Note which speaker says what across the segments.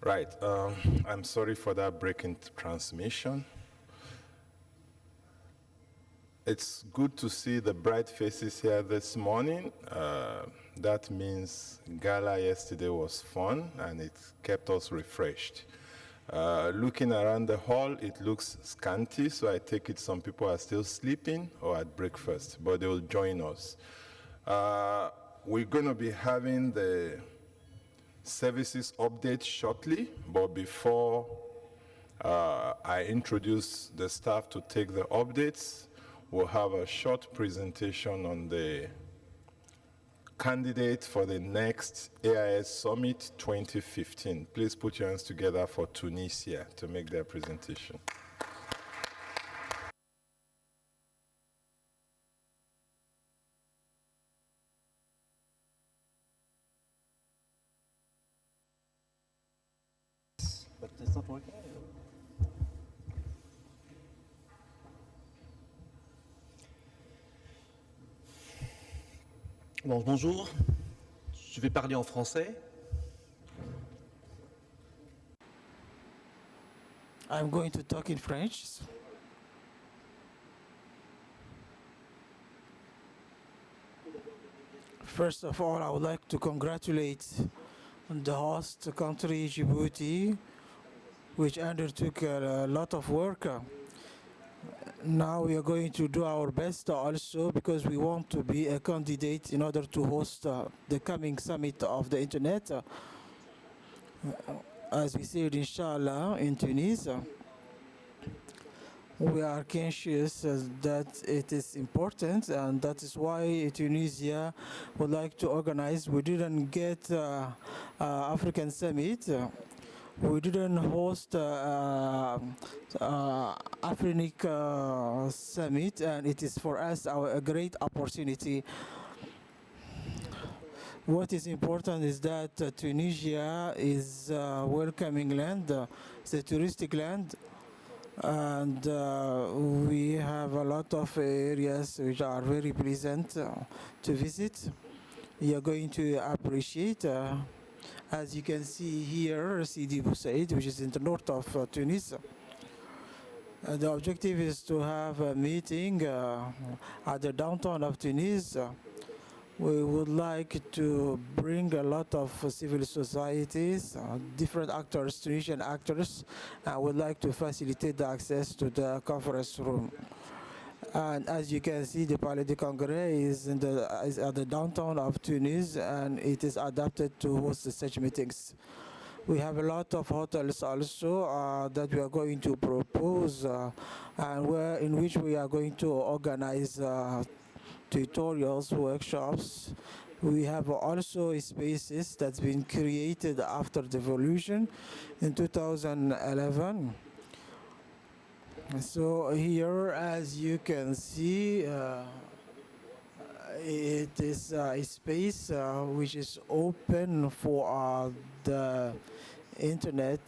Speaker 1: Right. I'm sorry for that break in transmission. It's good to see the bright faces here this morning. That means gala yesterday was fun and it kept us refreshed. Looking around the hall, it looks scanty, so I take it some people are still sleeping or at breakfast, but they will join us. We're going to be having the services update shortly, but before I introduce the staff to take the updates, we'll have a short presentation on the candidate for the next AIS Summit 2015. Please put your hands together for Tunisia to make their presentation.
Speaker 2: But it's not working. Bon, bonjour, je vais parler en français.
Speaker 3: I'm going to talk in French. First of all, I would like to congratulate the host country, Djibouti, which undertook a lot of work. Now we are going to do our best also because we want to be a candidate in order to host the coming summit of the internet. As we said, inshallah, in Tunis. We are conscious that it is important, and that is why Tunisia would like to organize. We didn't get African Summit. We didn't host African Summit, and it is for us a great opportunity. What is important is that Tunisia is a welcoming land, it's a touristic land, and we have a lot of areas which are very pleasant to visit. You are going to appreciate. As you can see here, Sidi Bou Said, which is in the north of Tunis. The objective is to have a meeting at the downtown of Tunis. We would like to bring a lot of civil societies, different actors, Tunisian actors, and would like to facilitate the access to the conference room. And as you can see, the Palais de Congrès is at the downtown of Tunis, and it is adapted to host such meetings. We have a lot of hotels also that we are going to propose, and in which we are going to organize tutorials, workshops. We have also spaces that's been created after the revolution in 2011. So here, as you can see, it is a space which is open for the internet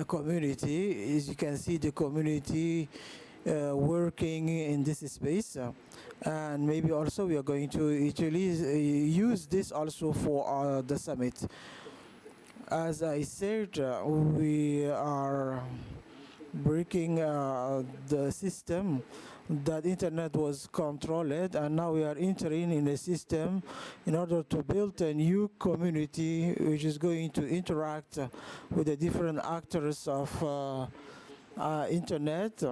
Speaker 3: community. As you can see, the community working in this space, and maybe also we are going to use this also for the summit. As I said, we are breaking the system that internet was controlled, and now we are entering in a system in order to build a new community which is going to interact with the different actors of internet,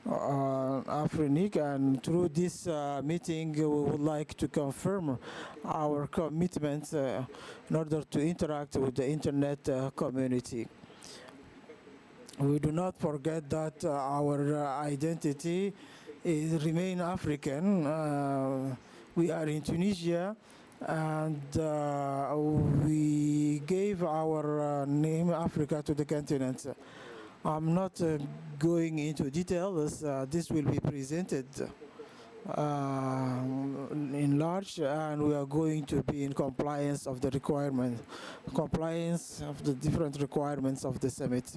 Speaker 3: Afrinic, and through this meeting we would like to confirm our commitment in order to interact with the internet community. We do not forget that our identity remain African. We are in Tunisia, and we gave our name Africa to the continent. I'm not going into details. This will be presented in large, and we are going to be in compliance of the different requirements of the summit.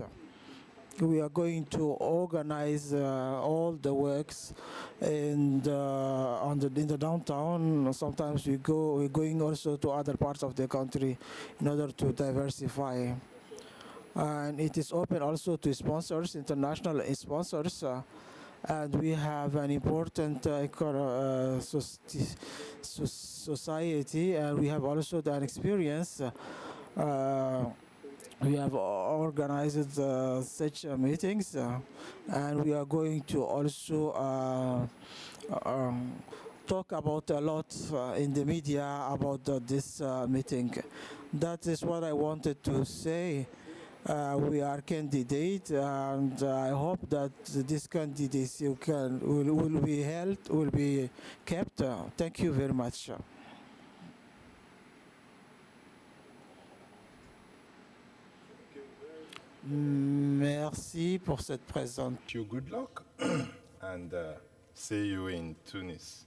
Speaker 3: we are going to organize all the works in the downtown. Sometimes we're going also to other parts of the country in order to diversify. And it is open also to sponsors, international sponsors. And we have an important society, and we have also an experience. We have organized such meetings, and we are going to also talk about a lot in the media about this meeting. That is what I wanted to say. We are candidate, and I hope that this candidacy will be held, will be kept. Thank you very much. Merci pour cette présentation.
Speaker 1: Wish you good luck and see you in Tunis.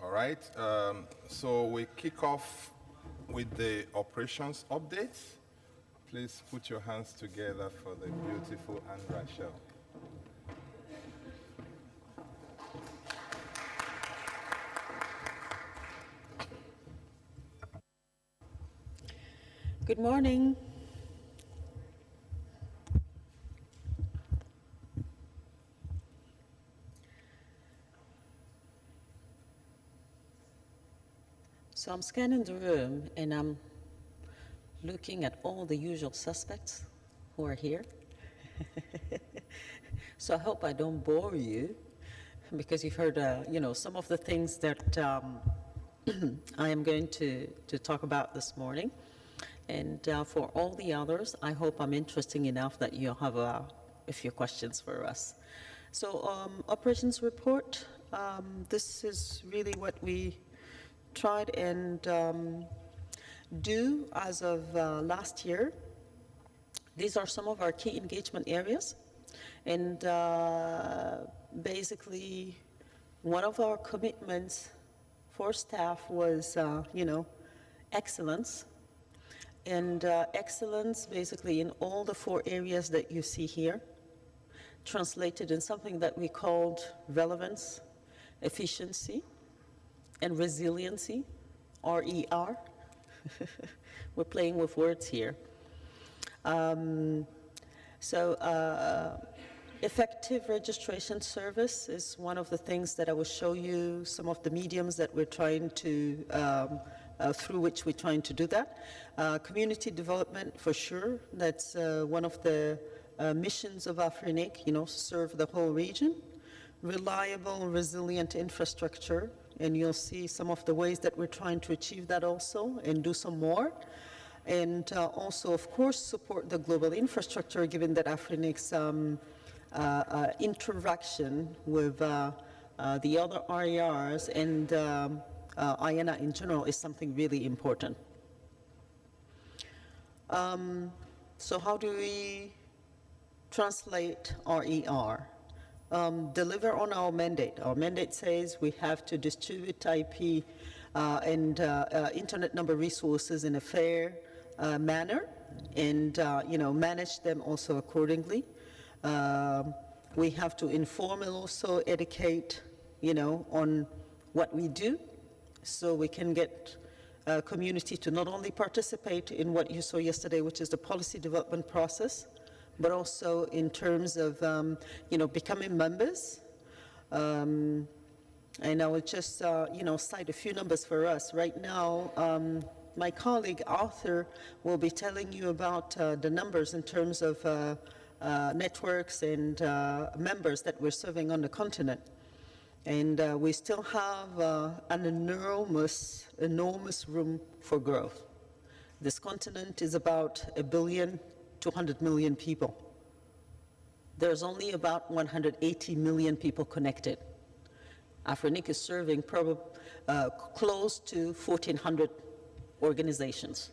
Speaker 1: All right, so we kick off with the operations update. Please put your hands together for the beautiful Anne Rachel.
Speaker 4: Good morning. So I'm scanning the room and I'm looking at all the usual suspects who are here. So I hope I don't bore you because you've heard, some of the things that I am going to talk about this morning. And for all the others, I hope I'm interesting enough that you'll have a few questions for us. So operations report, this is really what we tried and do as of last year. These are some of our key engagement areas. And basically, one of our commitments for staff was, excellence. And excellence basically in all the 4 areas that you see here, translated in something that we called relevance, efficiency, and resiliency, RER. We're playing with words here. Effective registration service is one of the things that I will show you, some of the mediums that we're trying to through which we're trying to do that. Community development, for sure. That's one of the missions of AFRINIC, serve the whole region. Reliable, resilient infrastructure, and you'll see some of the ways that we're trying to achieve that also and do some more. And also, of course, support the global infrastructure, given that AFRINIC's interaction with the other RERs and IANA in general is something really important. So how do we translate RER? Deliver on our mandate. Our mandate says we have to distribute IP and internet number resources in a fair manner and manage them also accordingly. We have to inform and also educate on what we do, so we can get community to not only participate in what you saw yesterday, which is the policy development process, but also in terms of becoming members. And I will just cite a few numbers for us right now. My colleague Arthur will be telling you about the numbers in terms of networks and members that we're serving on the continent. And we still have an enormous room for growth. This continent is about 1.2 billion people. There's only about 180 million people connected. AFRINIC is serving probably close to 1,400 organizations.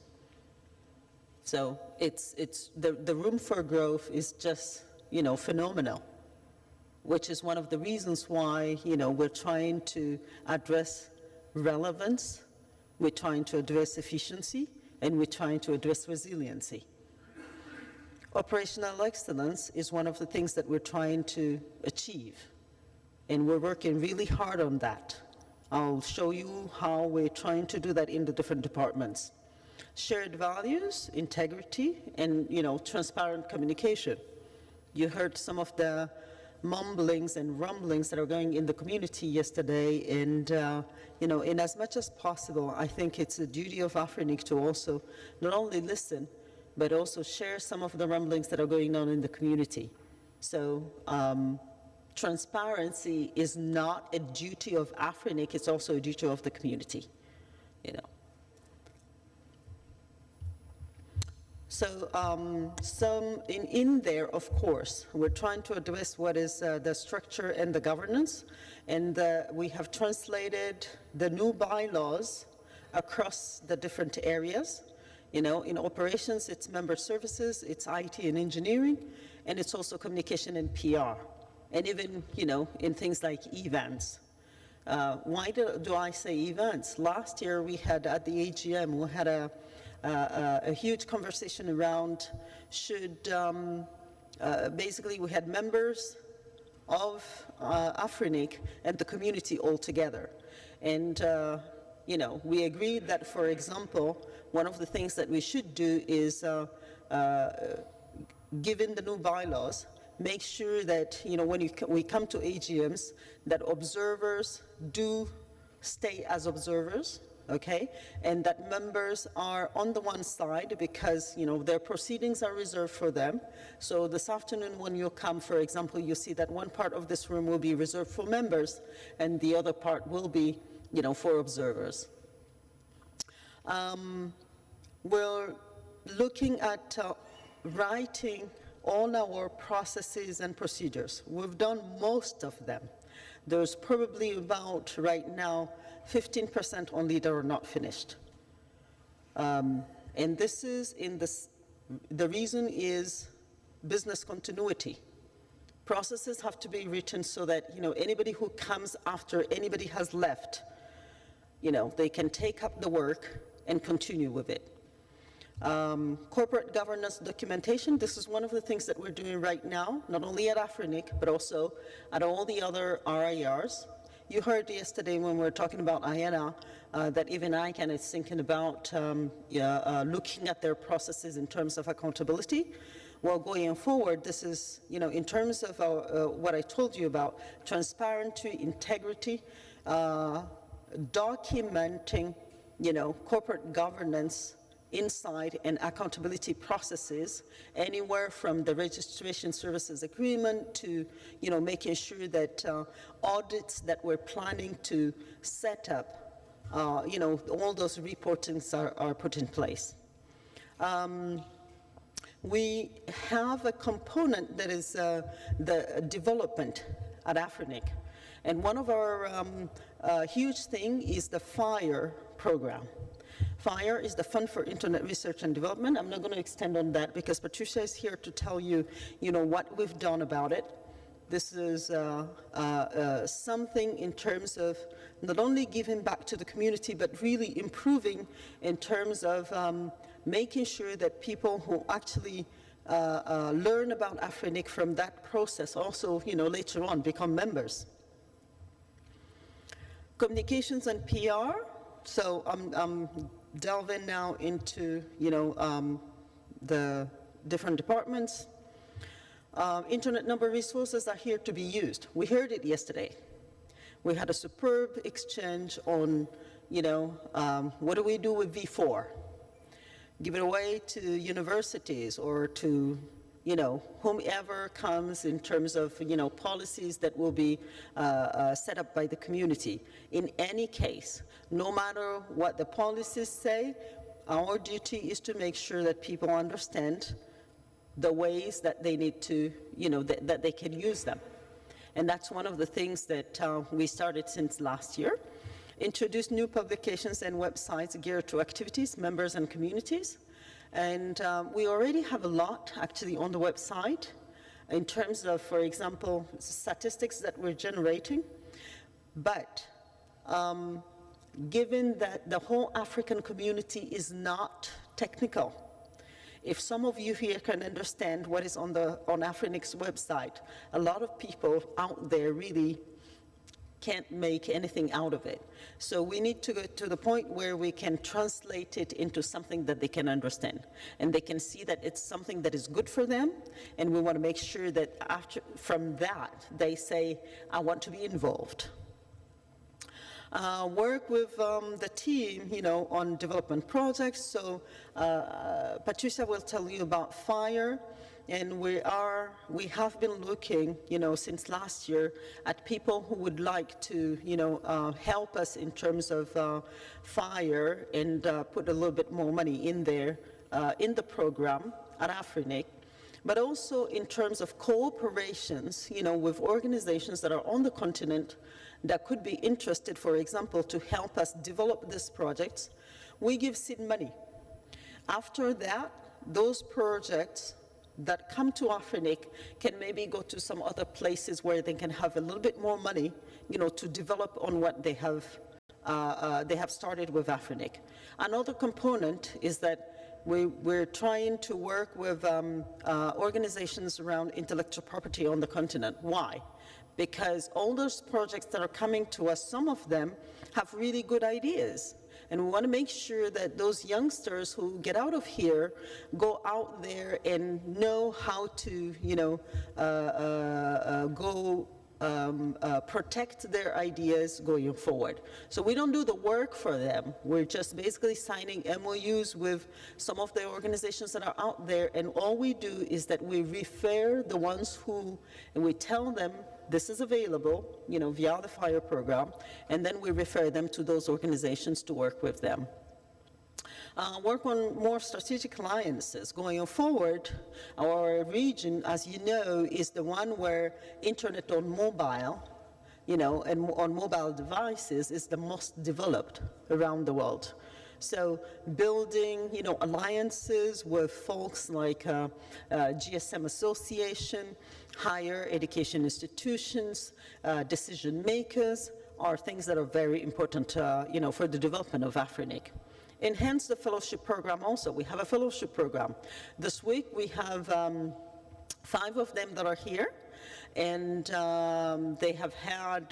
Speaker 4: So it's the room for growth is just phenomenal, which is one of the reasons why we're trying to address relevance, we're trying to address efficiency, and we're trying to address resiliency. Operational excellence is one of the things that we're trying to achieve, and we're working really hard on that. I'll show you how we're trying to do that in the different departments. Shared values, integrity, and transparent communication. You heard some of the mumblings and rumblings that are going in the community yesterday, and in as much as possible, I think it's a duty of Afrinic to also not only listen, but also share some of the rumblings that are going on in the community. So transparency is not a duty of Afrinic, it's also a duty of the community, So some in there, of course, we're trying to address what is the structure and the governance, and we have translated the new bylaws across the different areas. In operations, it's member services, it's IT and engineering, and it's also communication and PR, and even, in things like events. Why do I say events? Last year we had at the AGM, we had a huge conversation around basically we had members of Afrinic and the community all together. And, we agreed that, for example, one of the things that we should do is, given the new bylaws, make sure that, when we come to AGMs, that observers do stay as observers, okay? And that members are on the one side because, their proceedings are reserved for them. So this afternoon when you come, for example, you see that one part of this room will be reserved for members and the other part will be, for observers. We're looking at writing all our processes and procedures. We've done most of them. There's probably about, right now, 15% only that are not finished. And this is the reason is business continuity. Processes have to be written so that, anybody who comes after anybody has left, they can take up the work and continue with it. Corporate governance documentation, this is one of the things that we're doing right now, not only at Afrinic, but also at all the other RIRs. You heard yesterday when we were talking about IANA that even ICANN is thinking about looking at their processes in terms of accountability. Well, going forward, this is, in terms of what I told you about transparency, integrity, documenting, corporate governance inside and accountability processes, anywhere from the registration services agreement to, making sure that audits that we're planning to set up, all those reportings are put in place. We have a component that is the development at Afrinic. And one of our huge thing is the FIRE program. FIRE is the Fund for Internet Research and Development. I'm not going to extend on that because Patricia is here to tell you, what we've done about it. This is something in terms of not only giving back to the community, but really improving in terms of making sure that people who actually learn about Afrinic from that process also, later on become members. Communications and PR. So I'm delving now into, the different departments. Internet number resources are here to be used. We heard it yesterday. We had a superb exchange on, what do we do with V4? Give it away to universities or to, whomever comes in terms of, policies that will be set up by the community. In any case, no matter what the policies say, our duty is to make sure that people understand the ways that they need to, that they can use them. And that's one of the things that we started since last year. Introduce new publications and websites geared to activities, members, and communities. And we already have a lot actually on the website in terms of, for example, statistics that we're generating. But given that the whole African community is not technical, if some of you here can understand what is on Afrinic's website, a lot of people out there really can't make anything out of it. So we need to go to the point where we can translate it into something that they can understand, and they can see that it's something that is good for them, and we want to make sure that from that, they say, I want to be involved. Work with the team, on development projects. So Patricia will tell you about fire. And we have been looking, since last year at people who would like to, help us in terms of fire and put a little bit more money in there in the program at Afrinic. But also in terms of cooperations, with organizations that are on the continent that could be interested, for example, to help us develop these projects. We give seed money. After that, those projects that come to Afrinic can maybe go to some other places where they can have a little bit more money, to develop on what they have started with Afrinic. Another component is that we're trying to work with organizations around intellectual property on the continent. Why? Because all those projects that are coming to us, some of them have really good ideas. And we want to make sure that those youngsters who get out of here go out there and know how to, protect their ideas going forward. So we don't do the work for them. We're just basically signing MOUs with some of the organizations that are out there, and all we do is that we refer the ones and we tell them this is available, via the FIRE program, and then we refer them to those organizations to work with them. Work on more strategic alliances. Going forward, our region, as you know, is the one where internet on mobile, and on mobile devices is the most developed around the world. So building, alliances with folks like GSM Association, higher education institutions, decision makers are things that are very important, for the development of Afrinic. Enhance the fellowship program also. We have a fellowship program. This week we have 5 of them that are here, and they have had,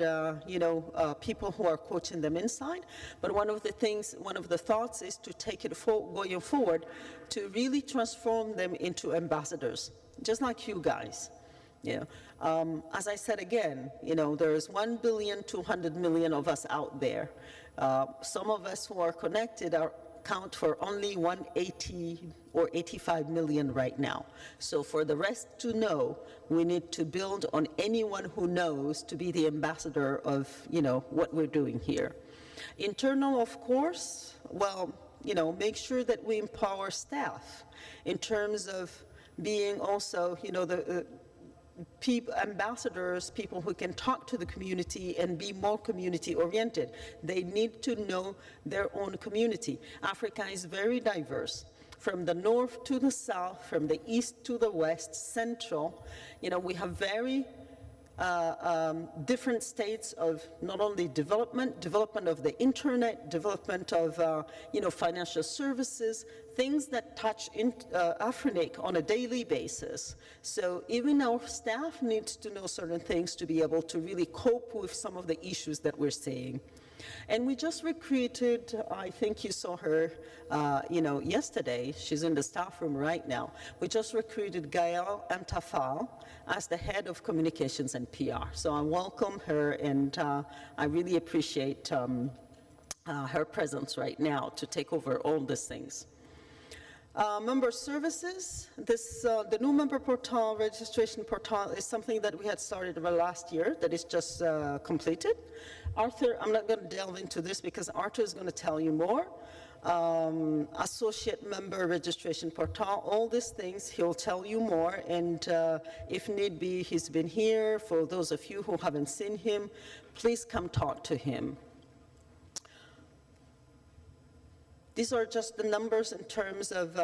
Speaker 4: people who are coaching them inside. But one of the thoughts is to take it going forward to really transform them into ambassadors, just like you guys. As I said again, there's 1,200,000,000 of us out there. Some of us who are connected count for only 180 or 85 million right now. So for the rest to know, we need to build on anyone who knows to be the ambassador of, what we're doing here. Internal, of course, well, make sure that we empower staff in terms of being also, ambassadors, people who can talk to the community and be more community-oriented. They need to know their own community. Africa is very diverse, from the north to the south, from the east to the west, central. We have very different states of not only development of the internet, development of financial services, things that touch Afrinic on a daily basis. So even our staff needs to know certain things to be able to really cope with some of the issues that we're seeing. And we just recruited, I think you saw her, yesterday. She's in the staff room right now. We just recruited Gael Antafal as the head of communications and PR. So I welcome her, and I really appreciate her presence right now to take over all these things. Member services, the new member portal, registration portal, is something that we had started last year that is just completed. Arthur, I'm not going to delve into this because Arthur is going to tell you more. Associate member registration portal, all these things, he'll tell you more, and if need be, he's been here. For those of you who haven't seen him, please come talk to him. These are just the numbers in terms of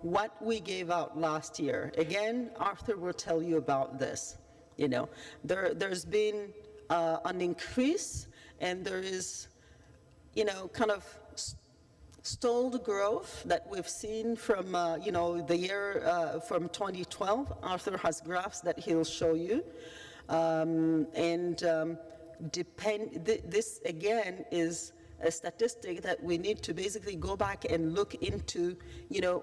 Speaker 4: what we gave out last year. Again, Arthur will tell you about this. There's been an increase, and there is, kind of stalled growth that we've seen from, the year from 2012. Arthur has graphs that he'll show you. This again is a statistic that we need to basically go back and look into,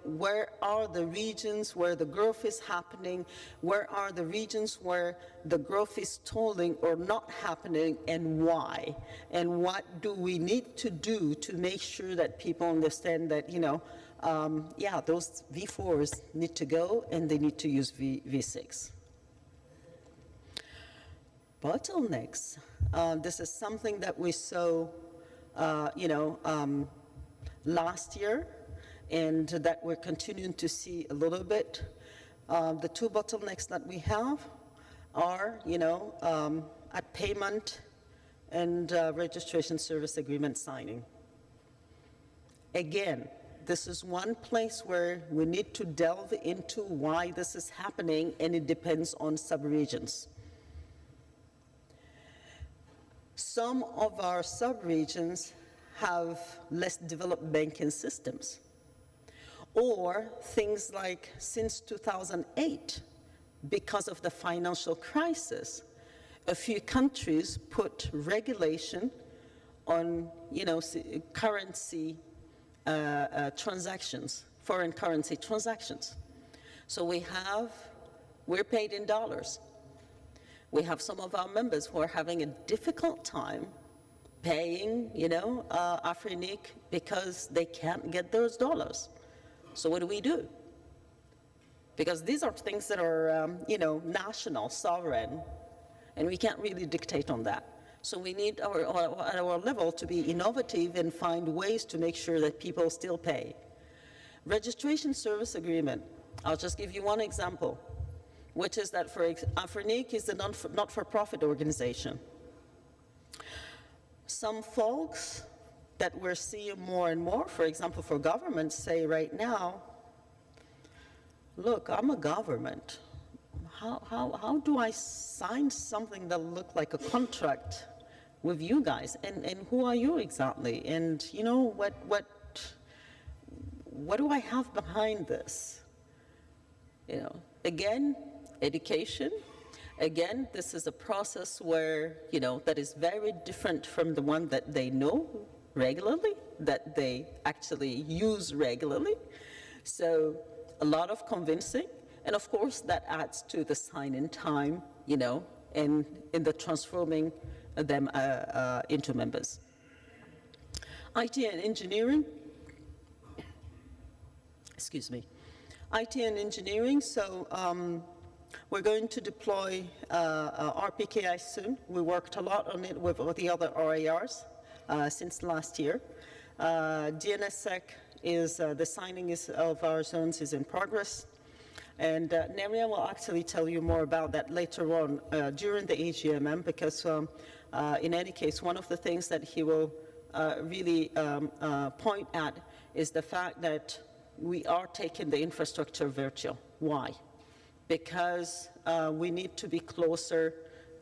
Speaker 4: where are the regions where the growth is happening, where are the regions where the growth is stalling or not happening, and why, and what do we need to do to make sure that people understand that, those V4s need to go and they need to use V6. Bottlenecks. This is something that we saw last year, and that we're continuing to see a little bit. The two bottlenecks that we have are, at payment and registration service agreement signing. Again, this is one place where we need to delve into why this is happening, and it depends on subregions. Some of our subregions have less developed banking systems. Or things like since 2008, because of the financial crisis, a few countries put regulation on, currency transactions, foreign currency transactions. So we're paid in dollars. We have some of our members who are having a difficult time paying, Afrinique because they can't get those dollars. So what do we do? Because these are things that are, national, sovereign, and we can't really dictate on that. So we need at our level to be innovative and find ways to make sure that people still pay. Registration service agreement. I'll just give you one example, which is that Afrinique is a not-for-profit organization. Some folks that we're seeing more and more, for example, for governments, say right now, look, I'm a government. How do I sign something that looks like a contract with you guys? And who are you exactly? And what do I have behind this? Again, education. Again, this is a process where, that is very different from the one that they know regularly, that they actually use regularly. So a lot of convincing, and of course that adds to the sign-in time, and in the transforming them into members. IT and engineering. Excuse me. IT and engineering, so we're going to deploy RPKI soon. We worked a lot on it with the other RARs since last year. DNSSEC is, the signing of our zones is in progress. And Neria will actually tell you more about that later on during the AGMM, because in any case, one of the things that he will really point at is the fact that we are taking the infrastructure virtual. Why? Because we need to be closer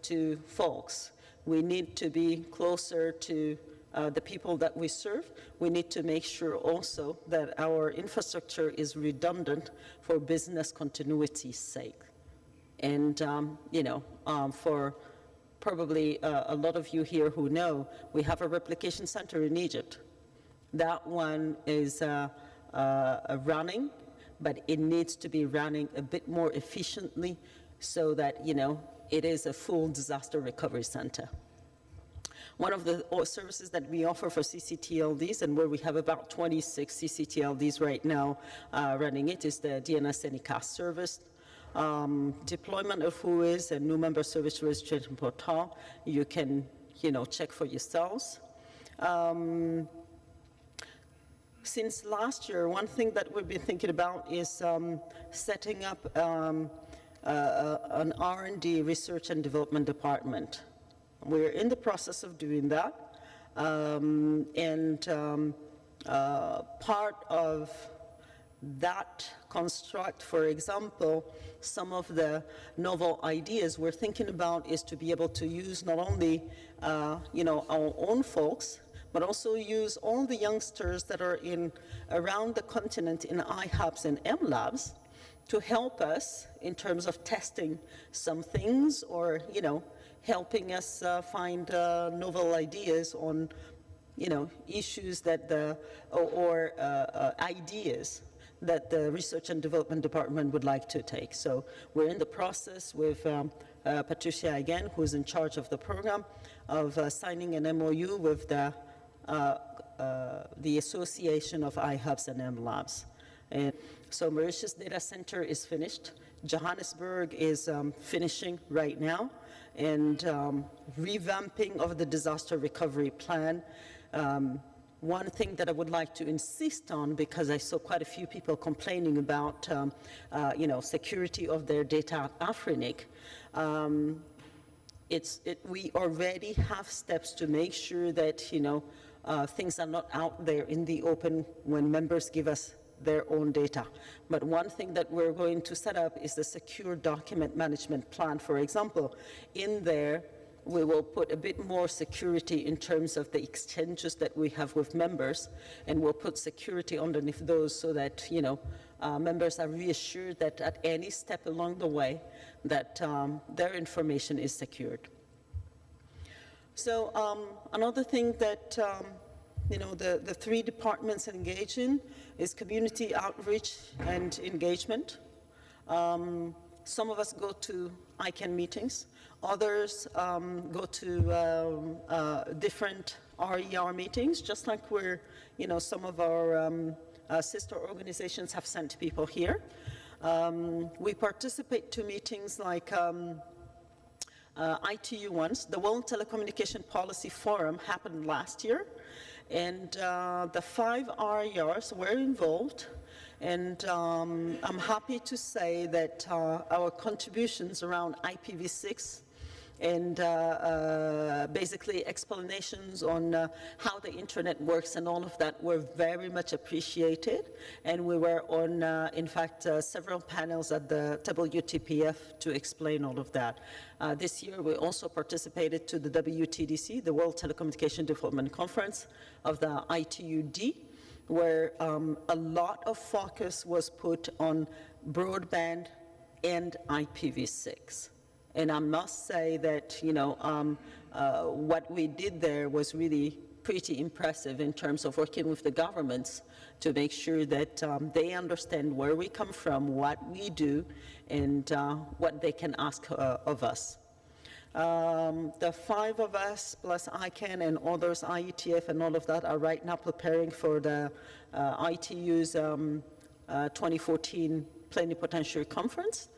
Speaker 4: to folks. We need to be closer to the people that we serve. We need to make sure also that our infrastructure is redundant for business continuity's sake. And, for probably a lot of you here who know, we have a replication center in Egypt. That one is running, but it needs to be running a bit more efficiently so that, it is a full disaster recovery center. One of the services that we offer for CCTLDs, and where we have about 26 CCTLDs right now running it, is the DNS Anycast service. Deployment of WHOIS and new member service registration portal, you can, check for yourselves. Since last year, one thing that we've been thinking about is setting up an R&D, research and development department. We're in the process of doing that. Part of that construct, for example, some of the novel ideas we're thinking about is to be able to use not only, our own folks, but also use all the youngsters that are around the continent in iHubs and MLabs to help us in terms of testing some things or, helping us find novel ideas on, issues that or ideas that the Research and Development Department would like to take. So we're in the process with Patricia again, who's in charge of the program, of signing an MOU with the Association of iHubs and MLabs. And so Mauritius Data Center is finished. Johannesburg is finishing right now, and revamping of the disaster recovery plan. One thing that I would like to insist on, because I saw quite a few people complaining about, security of their data at Afrinic, we already have steps to make sure that, things are not out there in the open when members give us their own data. But one thing that we're going to set up is the secure document management plan. For example, in there, we will put a bit more security in terms of the exchanges that we have with members, and we'll put security underneath those so that, members are reassured that at any step along the way that their information is secured. So another thing that the three departments engage in is community outreach and engagement. Some of us go to ICANN meetings. Others go to different RER meetings, just like we're, some of our sister organizations have sent people here. We participate to meetings like ITU ones. The World Telecommunication Policy Forum happened last year, and the 5 RERs were involved. And I'm happy to say that our contributions around IPv6 and basically explanations on how the internet works and all of that were very much appreciated. And we were on, in fact, several panels at the WTPF to explain all of that. This year, we also participated to the WTDC, the World Telecommunication Development Conference of the ITU-D, where a lot of focus was put on broadband and IPv6. And I must say that, what we did there was really pretty impressive in terms of working with the governments to make sure that they understand where we come from, what we do, and what they can ask of us. The 5 of us, plus ICANN and others, IETF and all of that, are right now preparing for the ITU's 2014 Plenipotentiary Conference.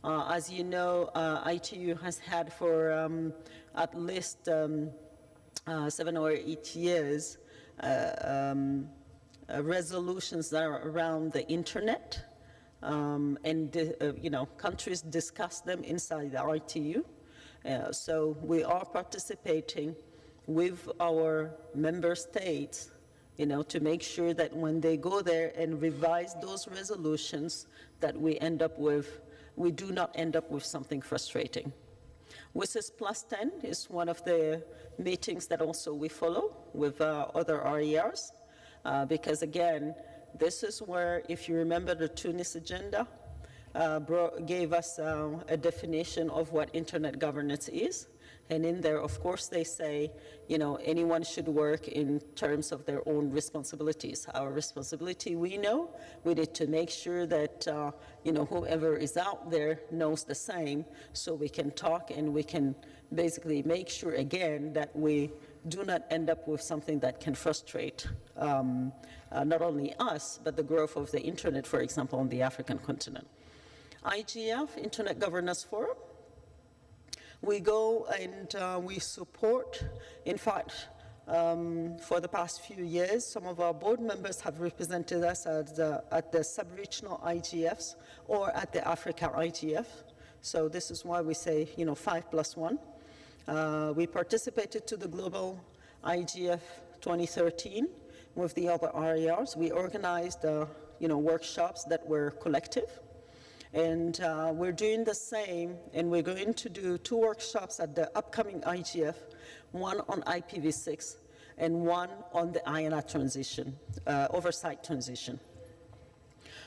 Speaker 4: As you know, ITU has had for at least 7 or 8 years resolutions that are around the internet, and countries discuss them inside the ITU. So we are participating with our member states, to make sure that when they go there and revise those resolutions, that we do not end up with something frustrating. WSIS Plus 10 is one of the meetings that also we follow with other RERs, because again, this is where, if you remember the Tunis agenda, gave us a definition of what internet governance is. And in there, of course, they say, anyone should work in terms of their own responsibilities. Our responsibility, we know, we need to make sure that, whoever is out there knows the same, so we can talk and we can basically make sure, again, that we do not end up with something that can frustrate not only us, but the growth of the internet, for example, on the African continent. IGF, Internet Governance Forum. We go and we support, in fact, for the past few years, some of our board members have represented us at the sub-regional IGFs or at the Africa IGF. So this is why we say, 5+1. We participated to the Global IGF 2013 with the other RERs. We organized, workshops that were collective. And we're doing the same, and we're going to do 2 workshops at the upcoming IGF, one on IPv6 and one on the INA transition, oversight transition.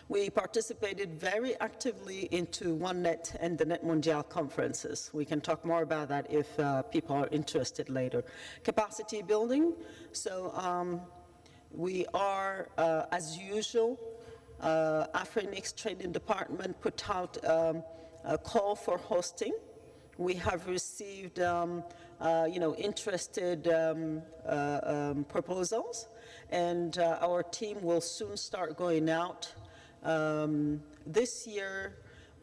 Speaker 4: We participated very actively into OneNet and the Net Mondial conferences. We can talk more about that if people are interested later. Capacity building. So we are, as usual, Afrinix Training Department put out a call for hosting. We have received interested proposals, and our team will soon start going out. This year,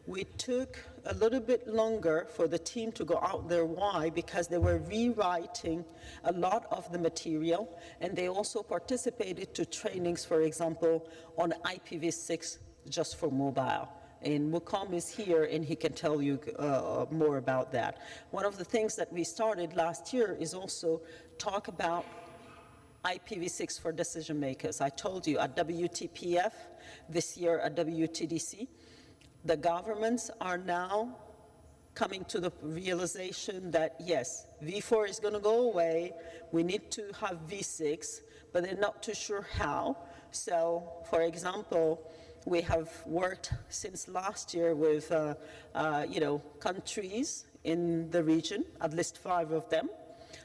Speaker 4: we took a little bit longer for the team to go out there. Why? Because they were rewriting a lot of the material, and they also participated to trainings, for example, on IPv6 just for mobile. And Mukam is here, and he can tell you more about that. One of the things that we started last year is also talk about IPv6 for decision makers. I told you at WTPF, this year at WTDC, the governments are now coming to the realization that, yes, V4 is going to go away, we need to have V6, but they're not too sure how. So, for example, we have worked since last year with countries in the region, at least 5 of them,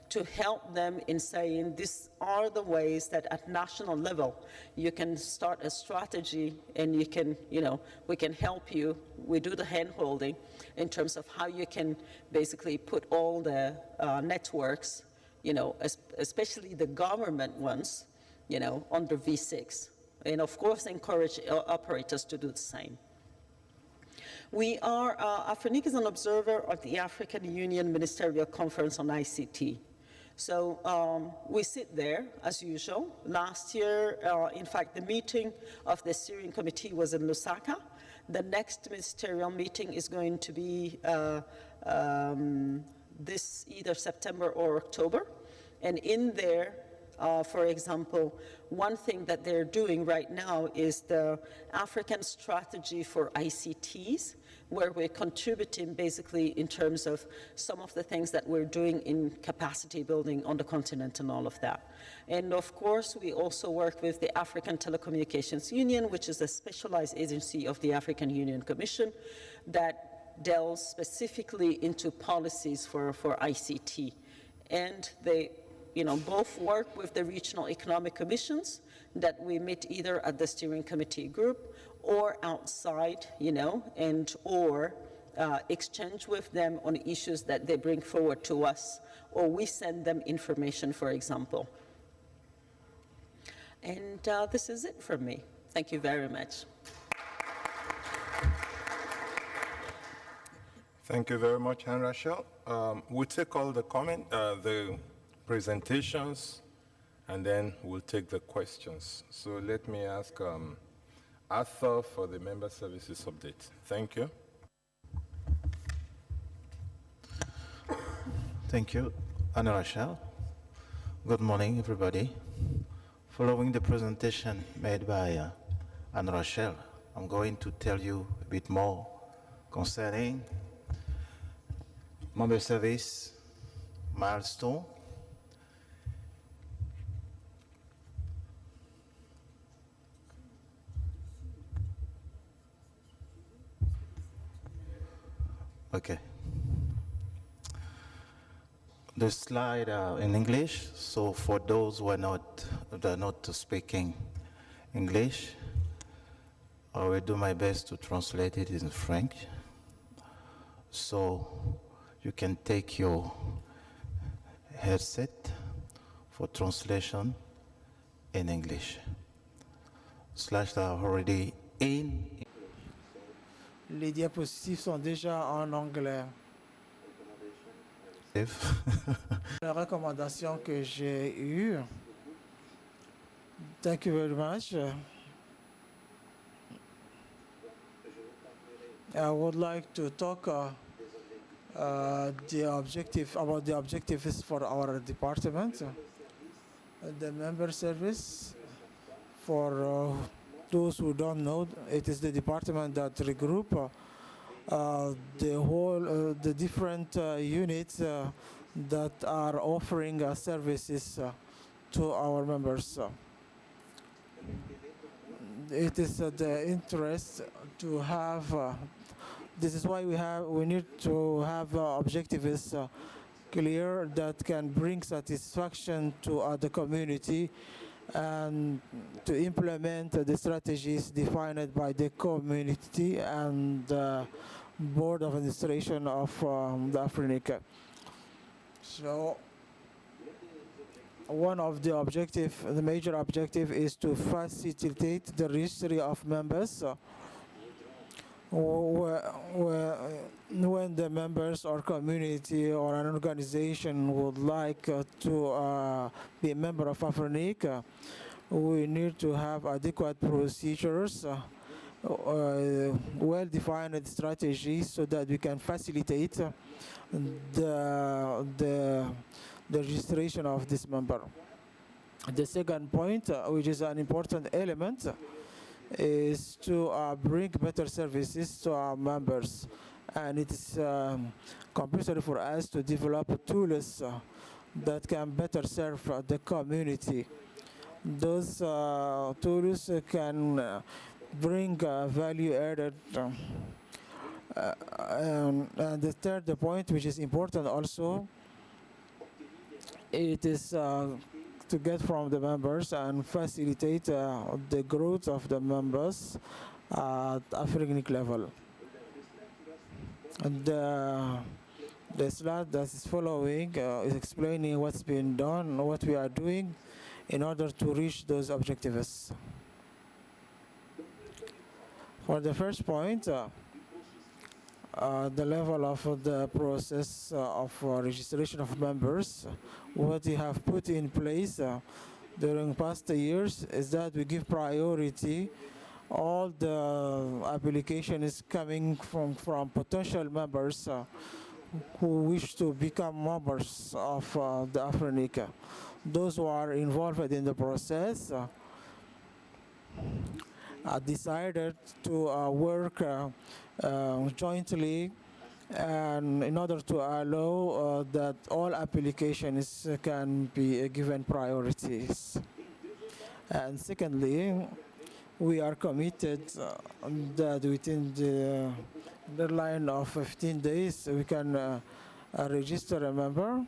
Speaker 4: to help them in saying these are the ways that at national level you can start a strategy, and you can, we can help you. We do the hand holding in terms of how you can basically put all the networks, especially the government ones, under V6. And of course, encourage operators to do the same. We are, Afrinix is an observer of the African Union Ministerial Conference on ICT. So we sit there, as usual. Last year, in fact, the meeting of the steering committee was in Lusaka. The next ministerial meeting is going to be this either September or October. And in there, for example, one thing that they're doing right now is the African strategy for ICTs, where we're contributing basically in terms of some of the things that we're doing in capacity building on the continent and all of that. And of course, we also work with the African Telecommunications Union, which is a specialized agency of the African Union Commission that delves specifically into policies for ICT. And they both work with the regional economic commissions that we meet either at the steering committee group or outside, or exchange with them on issues that they bring forward to us, or we send them information, for example. And this is it from me. Thank you very much.
Speaker 1: Thank you very much, Anne Rachel. We'll take all the the presentations, and then we'll take the questions. So let me ask Arthur for the member services update. Thank you.
Speaker 5: Thank you, Anna Rachel. Good morning, everybody. Following the presentation made by Anna Rachel, I'm going to tell you a bit more concerning member service milestone. Okay. The slide in English, so for those who are not speaking English, I will do my best to translate it in French. So you can take your headset for translation in English. Slides are already in.
Speaker 3: Les diapositives sont déjà en anglais. La recommandation que j'ai eue. Thank you very much. I would like to talk about the objectives for our department. The member service, for those who don't know, it is the department that regroup the different units that are offering services to our members. It is the interest to have. This is why we need to have objectives clear that can bring satisfaction to the community and to implement the strategies defined by the community and the board of administration of the Afrinica. So one of the major objective is to facilitate the registry of members when the members or community or an organization would like to be a member of Afrinica, we need to have adequate procedures, well-defined strategies so that we can facilitate the registration of this member. The second point, which is an important element, is to bring better services to our members. And it is compulsory for us to develop tools that can better serve the community. Those tools can bring value added. And the third point, which is important also, it is to get from the members and facilitate the growth of the members at African level. And the slide that is following is explaining what's been done, what we are doing in order to reach those objectives. For the first point, the level of the process of registration of members, what we have put in place during past years is that we give priority. All the application is coming from potential members who wish to become members of the Afrinica. Those who are involved in the process decided to work jointly and in order to allow that all applications can be given priorities. And secondly, we are committed that within the deadline of 15 days we can register a member,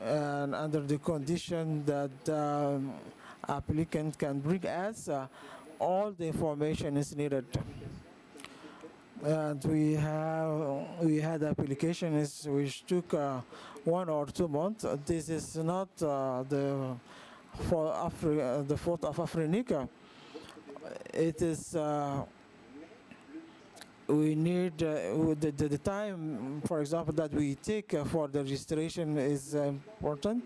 Speaker 3: and under the condition that the applicant can bring us all the information is needed. And we had applications which took 1 or 2 months. This is not the fault of Afrinica. It is we need the time, for example, that we take for the registration is important.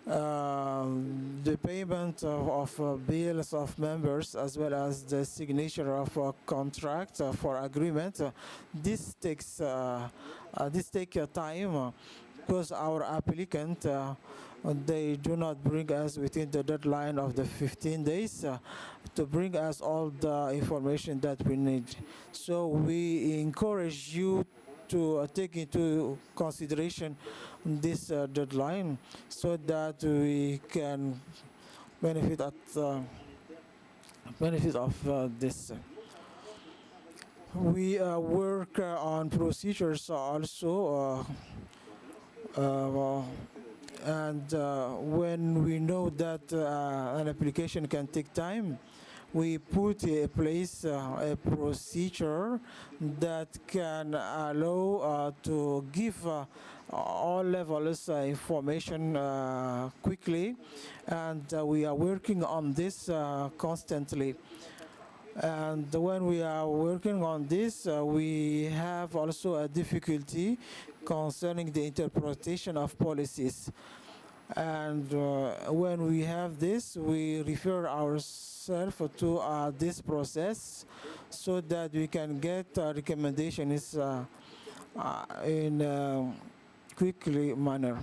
Speaker 3: The payment of bills of members as well as the signature of a contract for agreement. This takes time because our applicant they do not bring us within the deadline of the 15 days to bring us all the information that we need. So we encourage you to take into consideration this deadline so that we can benefit of this. We work on procedures also, and when we know that an application can take time, we put in place a procedure that can allow to give all levels information quickly, and we are working on this constantly. And when we are working on this, we have also a difficulty concerning the interpretation of policies. And when we have this, we refer ourselves to this process so that we can get recommendations in a quickly manner.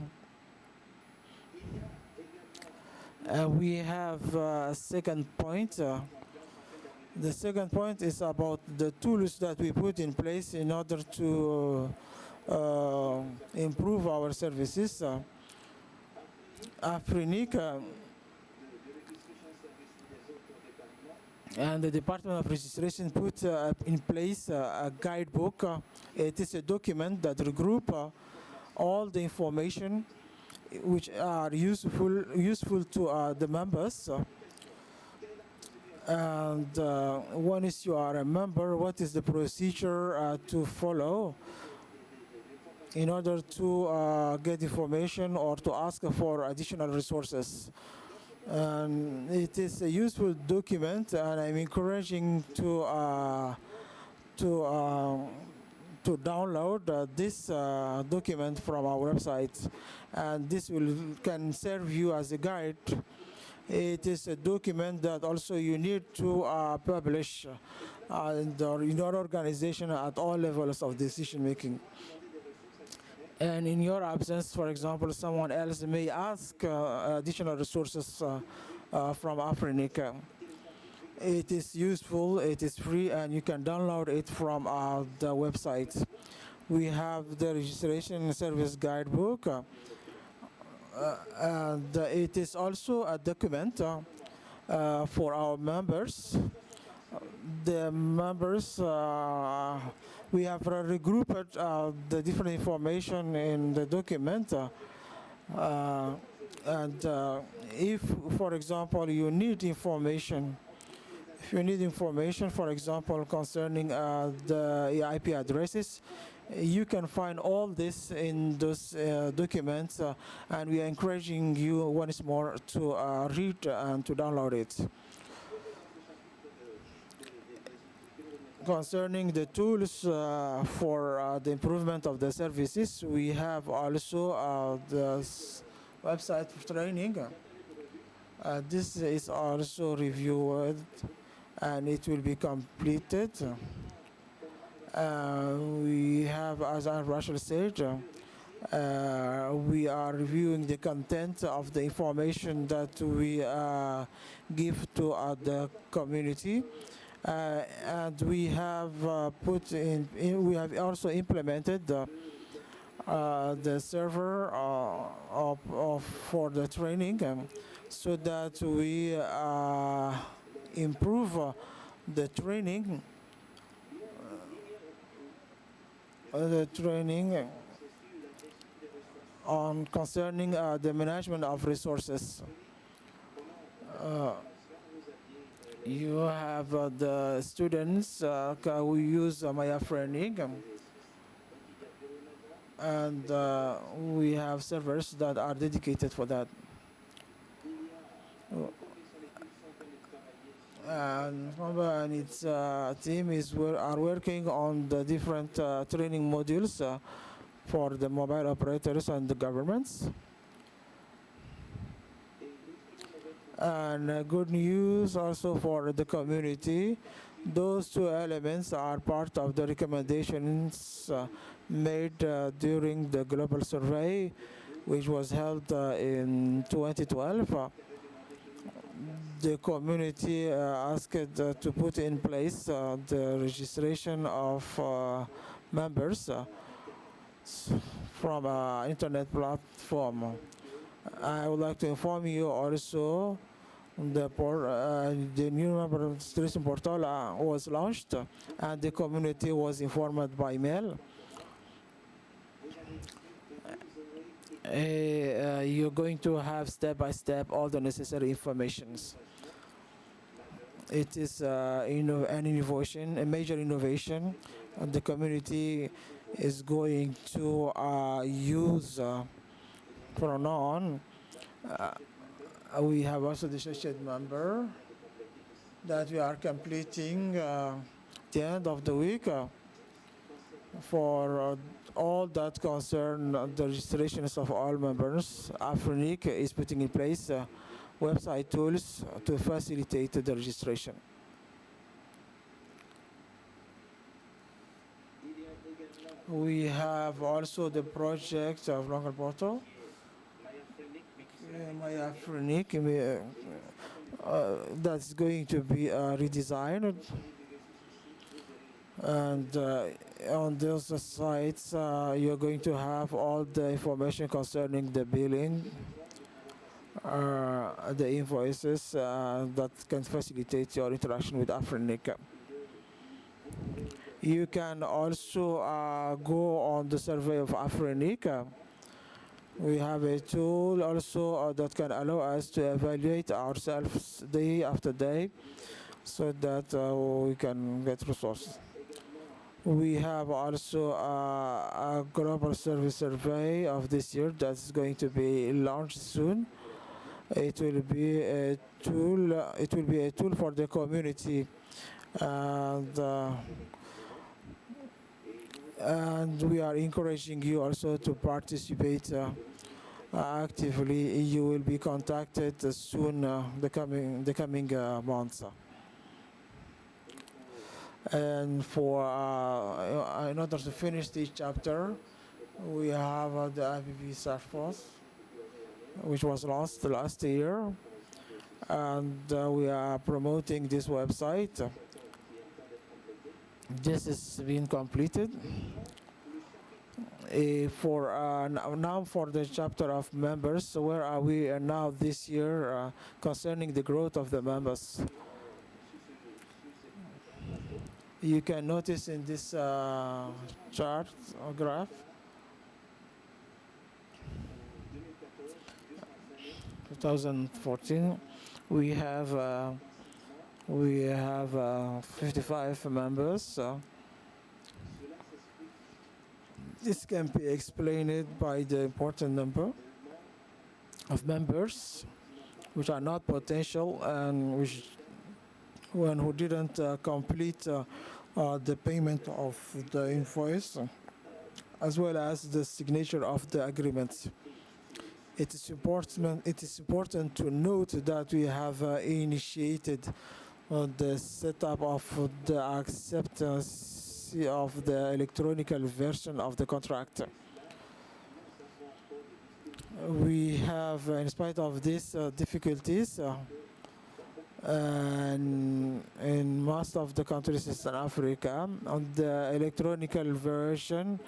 Speaker 3: We have a second point. The second point is about the tools that we put in place in order to improve our services. Afrinic and the Department of Registration put in place a guidebook. It is a document that regroup all the information which are useful to the members. And once you are a member, what is the procedure to follow in order to get information or to ask for additional resources? And it is a useful document, and I'm encouraging to download this document from our website, and this can serve you as a guide. It is a document that also you need to publish in your organization at all levels of decision making. And in your absence, for example, someone else may ask additional resources from Afrinica. It is useful, it is free, and you can download it from the website. We have the registration service guidebook, and it is also a document for our members. The members, we have regrouped the different information in the document. And if, for example, you need information, for example, concerning the IP addresses, you can find all this in those documents, and we are encouraging you once more to read and to download it. Concerning the tools for the improvement of the services, we have also the website for training. This is also reviewed and it will be completed. We have, as Rachel said, we are reviewing the content of the information that we give to the community. And we have we have also implemented the server for the training, so that we improve the training on concerning the management of resources. You have the students who use Maya Training, and we have servers that are dedicated for that. And its team are working on the different training modules for the mobile operators and the governments. And good news also for the community. Those two elements are part of the recommendations made during the global survey, which was held in 2012. The community asked to put in place the registration of members from an internet platform. I would like to inform you also the new member registration portal was launched, and the community was informed by mail. You're going to have step-by-step all the necessary informations. It is an innovation, a major innovation, and the community is going to use from now on. We have also the associate member that we are completing the end of the week for all that concern the registrations of all members. Afrinic is putting in place website tools to facilitate the registration. We have also the project of local portal. Maya Afrinic that's going to be redesigned, and on those sites you're going to have all the information concerning the billing, the invoices that can facilitate your interaction with Afrinica. You can also go on the survey of Afrinica. We have a tool also that can allow us to evaluate ourselves day after day so that we can get resources. We have also a global service survey of this year that's going to be launched soon. It will be a tool. It will be a tool for the community, and we are encouraging you also to participate actively. You will be contacted soon, the coming months. And for in order to finish this chapter, we have the IPV Search Force, which was launched last year, and we are promoting this website. This has been completed. Now for the chapter of members, where are we now this year concerning the growth of the members? You can notice in this chart or graph 2014 we have 55 members. This can be explained by the important number of members which are not potential and who didn't complete the payment of the invoice, as well as the signature of the agreement. It is important to note that we have initiated the setup of the acceptance of the electronic version of the contract. We have, in spite of these difficulties, and in most of the countries in Eastern Africa, the electronic version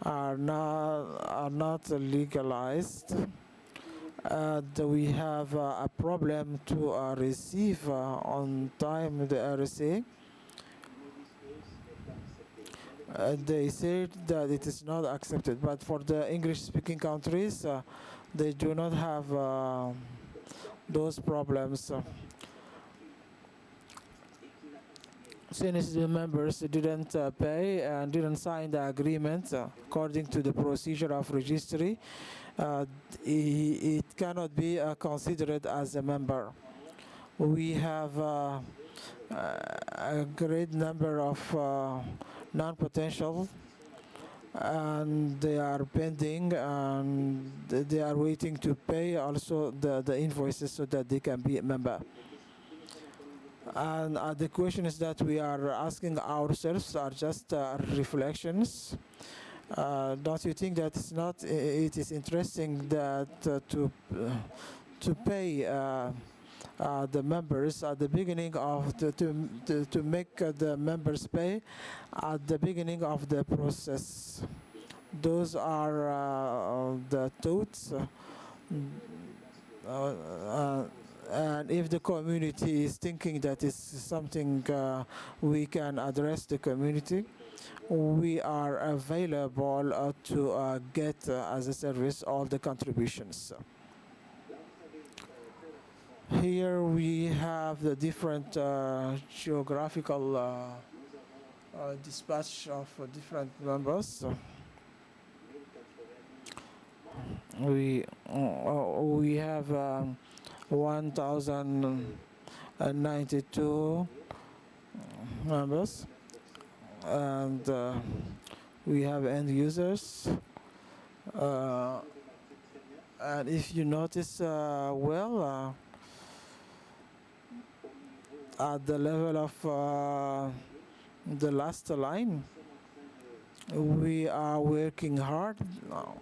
Speaker 3: are not legalized. We have a problem to receive on time the RSA. They said that it is not accepted, but for the English-speaking countries, they do not have those problems. Since the members didn't pay and didn't sign the agreement according to the procedure of registry, it cannot be considered as a member. We have a great number of non-potential, and they are pending, and they are waiting to pay also the invoices so that they can be a member. And the questions that we are asking ourselves are just reflections. Don't you think that it is interesting that to pay the members at the beginning of to make the members pay at the beginning of the process? Those are the thoughts. And if the community is thinking that it's something we can address the community, we are available to get as a service all the contributions. Here we have the different geographical dispatch of different members. We have 1,092 members, and we have end users. And if you notice well, at the level of the last line, we are working hard now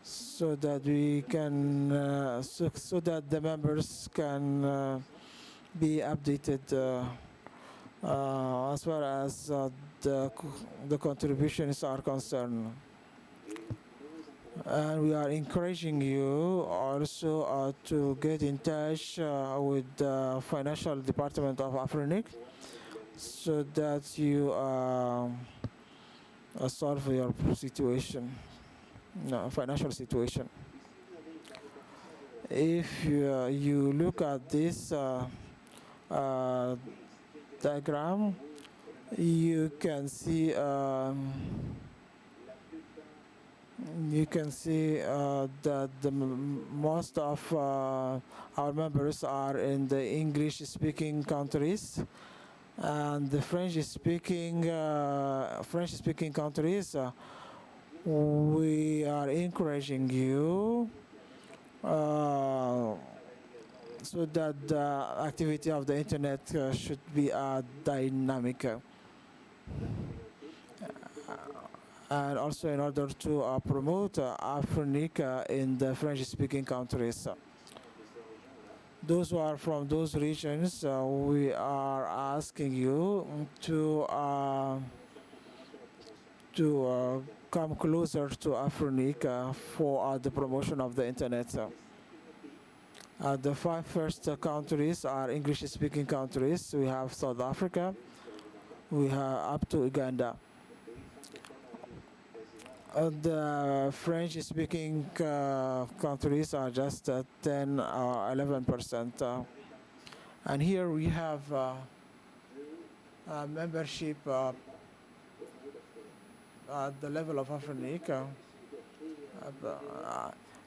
Speaker 3: so that we can so that the members can be updated as far as the contributions are concerned. And we are encouraging you also to get in touch with the financial department of Afrinic so that you solve your situation, financial situation. If you look at this uh, diagram, you can see that most of our members are in the English-speaking countries, and the French-speaking countries. We are encouraging you so that the activity of the internet should be dynamic. And also in order to promote Afrinic in the French-speaking countries. Those who are from those regions, we are asking you to come closer to Afrinic for the promotion of the internet. The 5 first countries are English-speaking countries. We have South Africa, we have up to Uganda. The French-speaking countries are just 10 or 11%. And here we have membership at the level of Afrinic.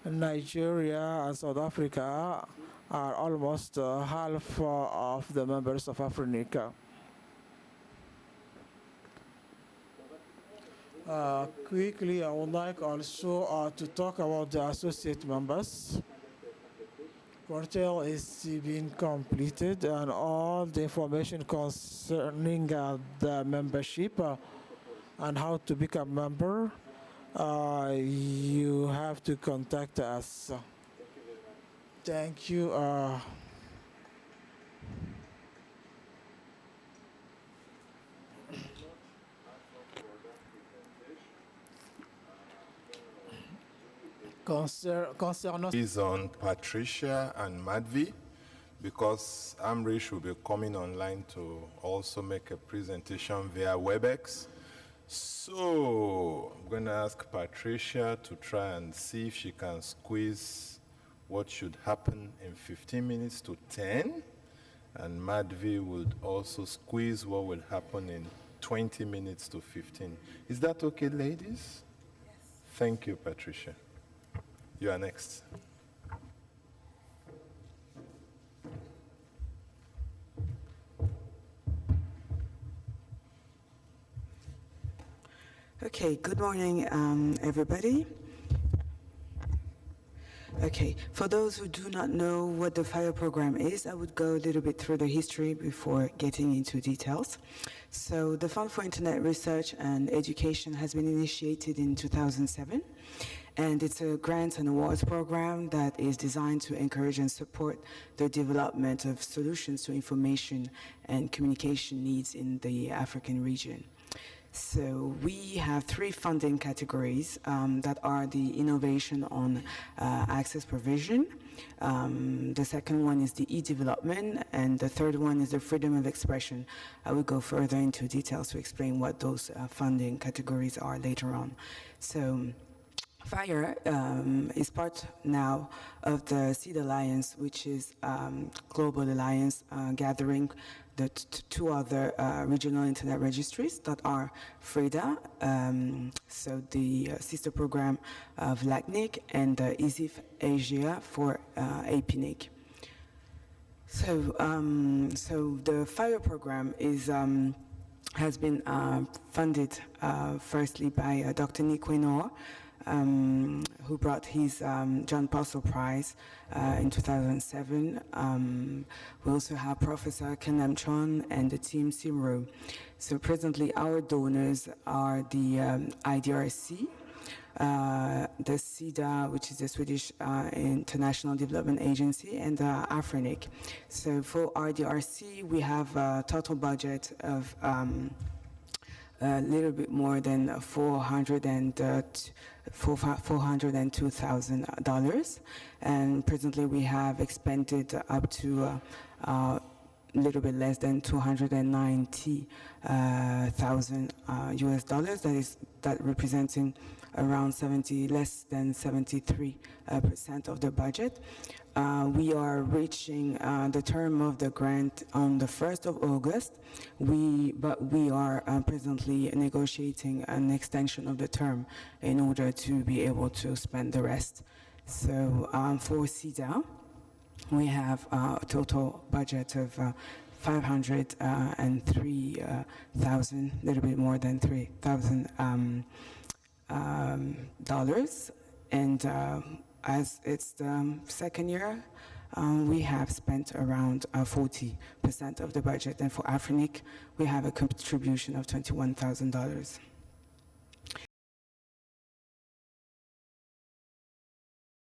Speaker 3: Nigeria and South Africa are almost half of the members of Afrinic. Quickly, I would like also to talk about the associate members. Portal is being completed, and all the information concerning the membership and how to become a member, you have to contact us. Thank you. Concernant
Speaker 1: Is on Patricia and Madvi, because Amrish will be coming online to also make a presentation via WebEx. So I'm going to ask Patricia to try and see if she can squeeze what should happen in 15 minutes to 10. And Madvi would also squeeze what will happen in 20 minutes to 15. Is that okay, ladies? Yes. Thank you, Patricia. You are next.
Speaker 6: Okay, good morning, everybody. Okay, for those who do not know what the FIRE program is, I would go a little bit through the history before getting into details. So the Fund for Internet Research and Education has been initiated in 2007, and it's a grants and awards program that is designed to encourage and support the development of solutions to information and communication needs in the African region. So we have 3 funding categories that are the innovation on access provision. The second one is the e-development, and the third one is the freedom of expression. I will go further into details to explain what those funding categories are later on. So FIRE is part now of the SEED Alliance, which is global alliance gathering the 2 other regional internet registries that are FREDA, so the sister program of LACNIC, and EASIF Asia for APNIC. So, so the FIRE program is has been funded firstly by Dr. Nick Wenor, who brought his John Postle Prize in 2007. We also have Professor Kenem Chon and the team Simro. So presently our donors are the IDRC, the SIDA, which is the Swedish International Development Agency, and Afrinic. So for RDRC, we have a total budget of a little bit more than $402,000, and presently we have expended up to a little bit less than 290,000 US dollars. That representing around less than 73% of the budget. We are reaching the term of the grant on the 1st of August. But we are presently negotiating an extension of the term in order to be able to spend the rest. So for CEDA, we have a total budget of 503,000, a little bit more than $3,000 dollars, and as it's the second year, we have spent around 40% of the budget, and for Afrinic, we have a contribution of $21,000.